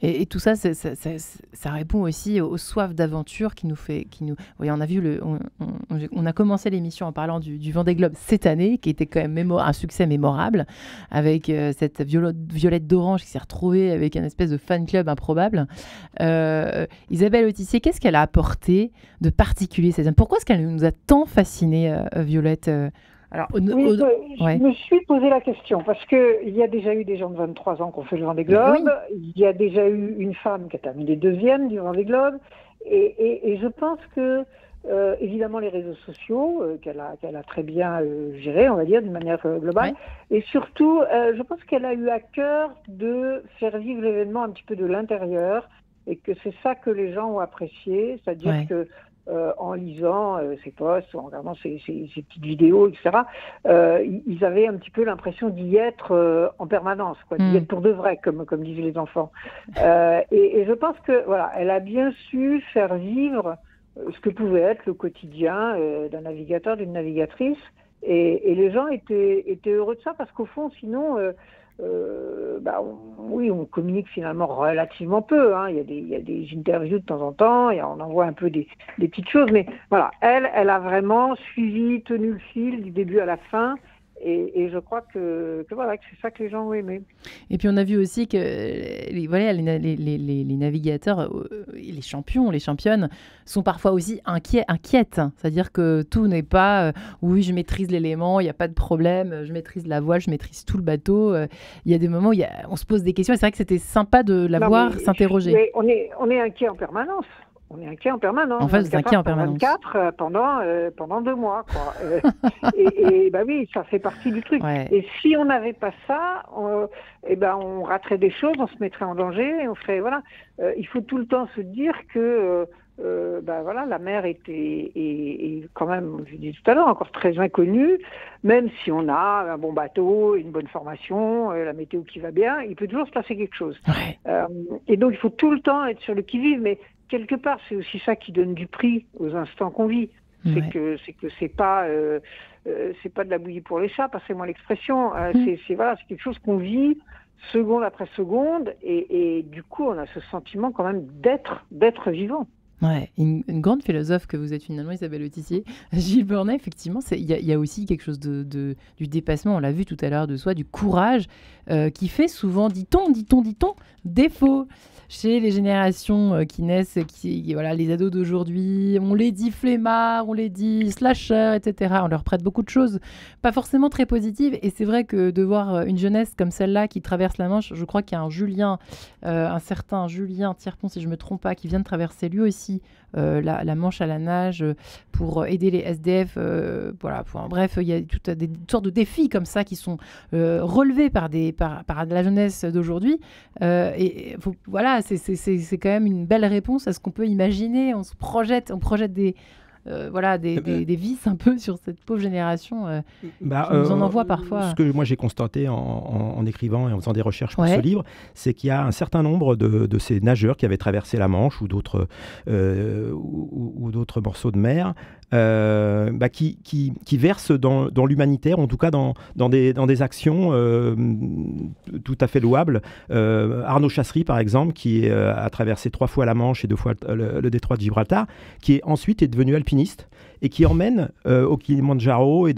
Et tout ça, ça répond aussi aux soifs d'aventure qui nous fait... Oui, on a vu on a commencé l'émission en parlant du Vendée Globe cette année, qui était quand même un succès mémorable, avec cette Violette d'Orange qui s'est retrouvée avec un espèce de fan club improbable. Isabelle Autissier, qu'est-ce qu'elle a apporté de particulier cette année? Pourquoi est-ce qu'elle nous a tant fascinés, Violette? Alors, je me suis posé la question parce qu'il y a déjà eu des gens de 23 ans qui ont fait le Vendée Globe, il y a déjà eu une femme qui a terminé deuxième du Vendée Globe, et je pense que évidemment les réseaux sociaux qu'elle a très bien gérés, on va dire, d'une manière globale, et surtout je pense qu'elle a eu à cœur de faire vivre l'événement un petit peu de l'intérieur, et que c'est ça que les gens ont apprécié, c'est-à-dire que en lisant ses posts, en regardant ses petites vidéos, etc., ils avaient un petit peu l'impression d'y être en permanence, d'y être pour de vrai, comme disent les enfants. Et je pense que voilà, elle a bien su faire vivre ce que pouvait être le quotidien d'un navigateur, d'une navigatrice. Et les gens étaient heureux de ça parce qu'au fond, sinon, on communique finalement relativement peu. Hein. Il y a des interviews de temps en temps, on envoie un peu des petites choses, mais voilà, elle a vraiment suivi, tenu le fil du début à la fin. Et je crois que c'est ça que les gens ont aimé. Et puis on a vu aussi que les navigateurs, les champions, les championnes sont parfois aussi inquiètes. C'est-à-dire que tout n'est pas oui, je maîtrise l'élément, il n'y a pas de problème, je maîtrise la voile, je maîtrise tout le bateau. Il y a des moments où on se pose des questions et c'est vrai que c'était sympa de la voir s'interroger. Mais on est inquiet en permanence. On est inquiet en permanence. En fait, vous êtes inquiet en permanence. 24 pendant 2 mois, quoi. et oui, ça fait partie du truc. Ouais. Et si on n'avait pas ça, on raterait des choses, on se mettrait en danger. Et on ferait, voilà. Il faut tout le temps se dire que la mer est quand même, je dis tout à l'heure, encore très inconnue. Même si on a un bon bateau, une bonne formation, la météo qui va bien, il peut toujours se passer quelque chose. Ouais. Et donc, il faut tout le temps être sur le qui-vive. Mais quelque part, c'est aussi ça qui donne du prix aux instants qu'on vit. C'est que c'est pas de la bouillie pour les chats, passez-moi l'expression. C'est quelque chose qu'on vit seconde après seconde, et du coup, on a ce sentiment quand même d'être vivant. Ouais, une grande philosophe que vous êtes finalement, Isabelle Autissier. Gilles Bornet, effectivement, il y a aussi quelque chose du dépassement, on l'a vu tout à l'heure, de soi, du courage, qui fait souvent, dit-on, défaut chez les générations qui naissent, les ados d'aujourd'hui. On les dit flemmards, on les dit slashers, etc. On leur prête beaucoup de choses, pas forcément très positives. Et c'est vrai que de voir une jeunesse comme celle-là qui traverse la Manche, je crois qu'il y a un certain Julien Thierpont, si je ne me trompe pas, qui vient de traverser lui aussi la Manche à la nage pour aider les SDF. Bref, il y a toutes sortes de défis comme ça qui sont relevés par la jeunesse d'aujourd'hui. C'est quand même une belle réponse à ce qu'on peut imaginer. On projette des vices un peu sur cette pauvre génération qui nous en envoie parfois. Ce que moi j'ai constaté en écrivant et en faisant des recherches pour ce livre, c'est qu'il y a un certain nombre de ces nageurs qui avaient traversé la Manche ou d'autres morceaux de mer qui versent dans l'humanitaire, en tout cas dans des actions tout à fait louables. Arnaud Chassery, par exemple, qui a traversé 3 fois la Manche et 2 fois le détroit de Gibraltar, qui ensuite est devenu alpiniste et qui emmène au Kilimandjaro et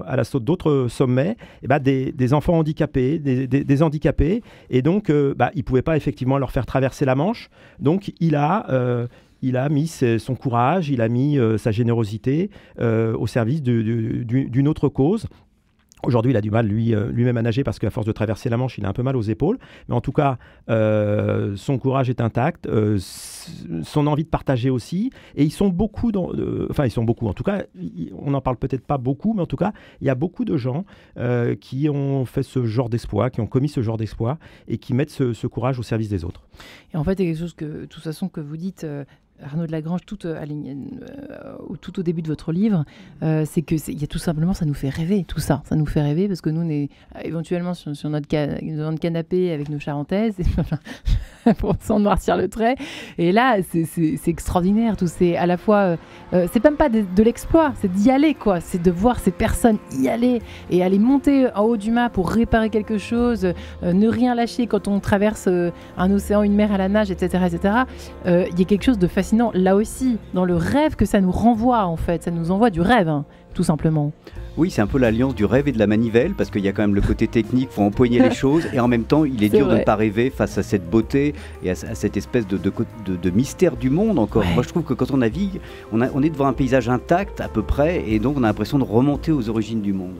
à l'assaut d'autres sommets des enfants handicapés, des handicapés, et donc il ne pouvait pas effectivement leur faire traverser la Manche, donc il a mis son courage, il a mis sa générosité au service d'une autre cause. Aujourd'hui, il a du mal lui-même à nager parce qu'à force de traverser la Manche, il a un peu mal aux épaules. Mais en tout cas, son courage est intact, son envie de partager aussi. Et ils sont beaucoup en tout cas, on n'en parle peut-être pas beaucoup, mais en tout cas, il y a beaucoup de gens qui ont fait ce genre d'exploit, qui ont commis ce genre d'exploit et qui mettent ce courage au service des autres. Et en fait, il y a quelque chose de toute façon que vous dites... Arnaud de Lagrange, tout au début de votre livre, c'est que il y a tout simplement, ça nous fait rêver, tout ça. Ça nous fait rêver parce que nous, on est éventuellement sur notre canapé avec nos charentaises pour s'en noircir le trait. Et là, c'est extraordinaire. Tout, c'est à la fois, c'est même pas de l'exploit, c'est d'y aller, quoi. C'est de voir ces personnes y aller et aller monter en haut du mât pour réparer quelque chose, ne rien lâcher quand on traverse un océan, une mer à la nage, etc., etc. Il y a quelque chose de fascinant. Là aussi, dans le rêve que ça nous renvoie, en fait. Ça nous envoie du rêve, tout simplement. Oui, c'est un peu l'alliance du rêve et de la manivelle, parce qu'il y a quand même le côté technique, il faut empoigner les choses, et en même temps, il est dur de ne pas rêver face à cette beauté et à cette espèce de mystère du monde encore. Ouais. Moi, je trouve que quand on navigue, on est devant un paysage intact à peu près, et donc on a l'impression de remonter aux origines du monde.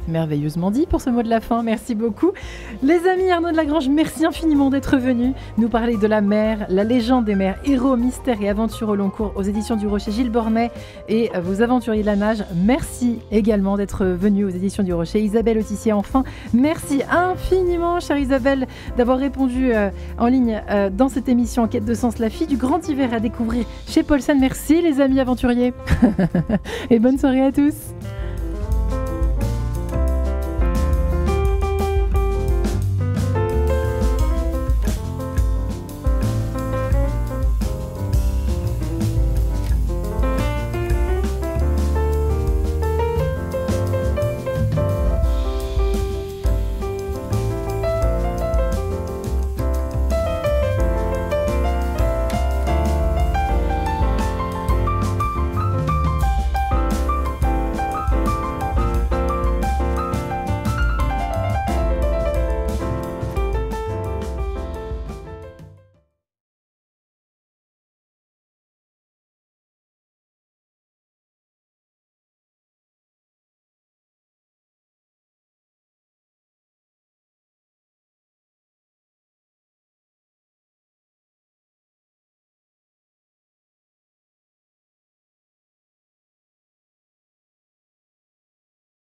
Merveilleusement dit pour ce mot de la fin, merci beaucoup. Les amis, Arnaud de Lagrange, merci infiniment d'être venu nous parler de la mer, la légende des mers, héros, mystères et aventures au long cours aux éditions du Rocher. Gilles Bornet et vos aventuriers de la nage, merci également d'être venu aux éditions du Rocher. Isabelle Autissier, enfin, merci infiniment, chère Isabelle, d'avoir répondu en ligne dans cette émission En quête de sens, la fille du grand hiver à découvrir chez Paulsen. Merci les amis aventuriers et bonne soirée à tous.